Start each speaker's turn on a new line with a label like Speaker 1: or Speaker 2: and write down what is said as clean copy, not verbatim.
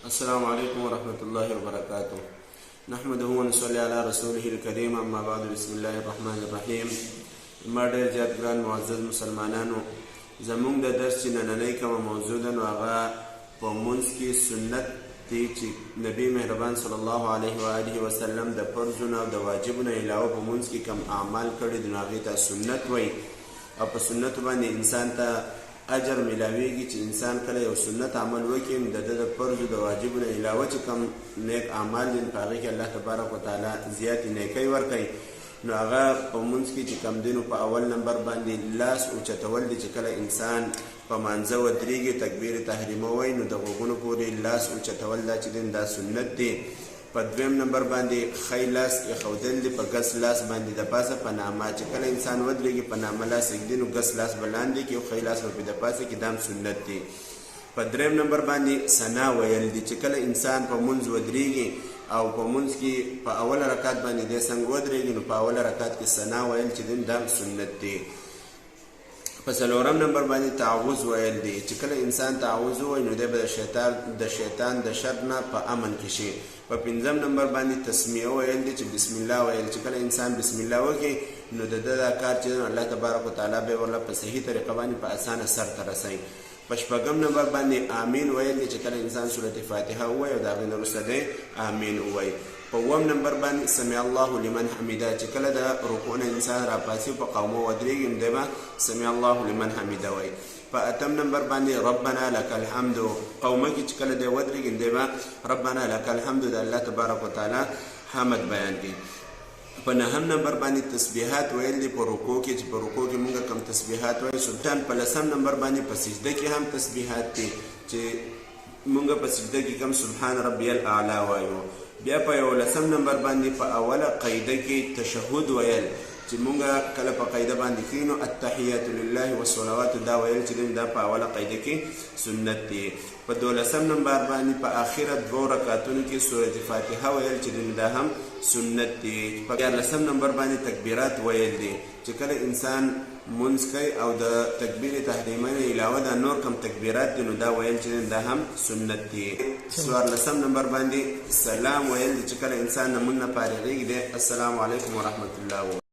Speaker 1: السلام عليكم ورحمة الله وبركاته. نحمده ونصلي على رسوله الكريم. اما بعد، بسم الله الرحمن الرحیم. ما ډېر زیات ګران معزز مسلمانانو، زمونږ د درس چې نننۍ کومه موضوع ده نو هغه په مونځ کې سنت دی چې نبی مهربان صلی الله علیه و آله وسلم د فرضونو او د واجبونو علاوه په مونځ کې کم اعمال کړي دي نو هغې ته سنت وایي، او په سنتو باندې انسان ته اجر ملاویږي چې انسان کله یو سنت عمل وکړي نو د ده د فرضو د واجبونو علاوه چې کم نیک اعمال دي په هغې کې الله تبارک وتعالی زیاتې نیکۍ ورکوي. نو هغه په مونځ کې چې کم دی نو په اول نمبر باندې لاس اوچتول دي چې کله انسان په مانځه ودرېږي تکبیر تحریمه وایي نو د غوږونو پورې لاس اوچتول دا چې دی دا سنت دی. په دویم نمبر باندې ښی لاس ایښودل دي په ګس لاس باندې د پاسه په نامه چې کله انسان ودرېږي په نامه لاس ایږدي نو ګس لاس به لاندې کړي او ښی لاس به د پاسه کړي، دا هم سنت دی. په دریم نمبر باندې ثنا ویل دي چې کله انسان په مونځ ودرېږي او په مونځ کې په اوله رکعت باندې دی څنګه ودرېږي نو په اوله رکعت کې ثنا ویل چې دی دا سنت دی. په څلورم نمبر باندې تعوذ ویل دی چې کله انسان تعوذ ووایي نو دی به د شیطان د شر نه په امن کې شي. په پنځم نمبر باندې تسمیه ویل دی چې بسم الله ویل چې کله انسان بسم الله وکړي نو د ده دا کار چې الله تبارک وتعالی به ورله په صحیح طریقه باندې په اسانه سر ته رسوي. په شپږم نمبر باندې آمین ویل دی چې کله انسان سورت فاتحه ووایي او د هغې نه وروسته دی آمین ووایي. په اووم نمبر باندې سمع الله لمن حمیده چې کله د رکوع نه انسان راپاسي په قومه ودرېږي نو دی به سمع الله لمن حمیده وایي. په اتم نمبر باندې ربنا لك الحمد قومه کې چې کله دی ودرېږي نو دی به ربنا لك الحمد د الله تبارک وتعالی حمد بیان کړي. په نهم نمبر باندې تسبیحات ویل دي په رکوع کې چې په رکوع کې مونږ کم تسبیحات وایو. سلطان په لسم نمبر باندې په سجده کې هم تسبیحات دي چې مونږ په سجده کې کم سبحان ربی الاعلی وایو. بیا په 11 نمبر باندې په اوله قاعده کې تشهد ویل چې مونږ کله په قاعده باندې کینو التحیات لله والصلوات دا ویل چې دا په اوله قاعده کې سنت دی. په 12 نمبر باندې په اخره دوه رکعاتونو کې سورۃ فاتحه ویل چې دا هم سنت دی. په 14 نمبر باندې تکبیرات ویل دي چې کله انسان مونځ کوي او د تکبیر تحریمه نه علاوه د نور کم تکبیرات دي نو دا ویل چې دا هم سنت دی. 14 نمبر باندې سلام ویل دي چې کله انسان نه مونږ نه فارغېږي دی السلام علیکم ورحمت الله.